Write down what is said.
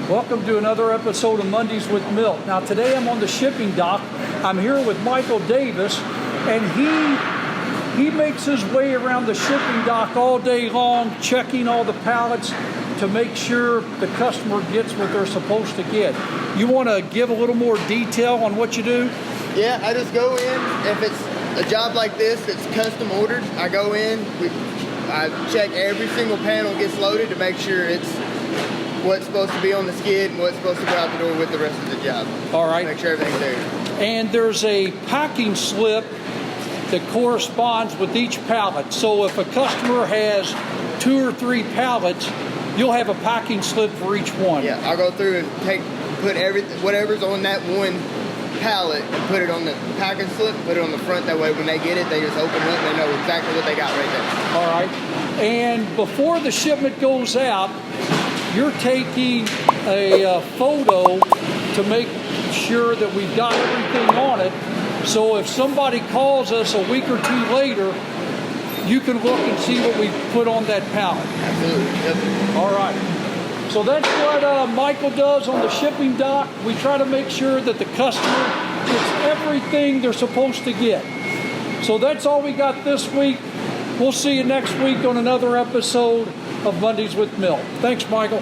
Welcome to another episode of Mondays with Milt. Now today I'm on the shipping dock. I'm here with Michael Davis, and he makes his way around the shipping dock all day long, checking all the pallets to make sure the customer gets what they're supposed to get. You want to give a little more detail on what you do? Yeah, I just go in. If it's a job like this that's custom ordered, I go in, I check every single panel gets loaded to make sure it's what's supposed to be on the skid and what's supposed to go out the door with the rest of the job. All right. Make sure everything's there. And there's a packing slip that corresponds with each pallet. So if a customer has 2 or 3 pallets, you'll have a packing slip for each one. Yeah, I'll go through and put whatever's on that one pallet and put it on the packing slip, put it on the front. That way when they get it, they just open it up and they know exactly what they got right there. All right. And before the shipment goes out, you're taking a photo to make sure that we've got everything on it. So if somebody calls us a week or 2 later, you can look and see what we put on that pallet. Absolutely. Yep. All right. So that's what Michael does on the shipping dock. We try to make sure that the customer gets everything they're supposed to get. So that's all we got this week. We'll see you next week on another episode of Mondays with Milt. Thanks, Michael.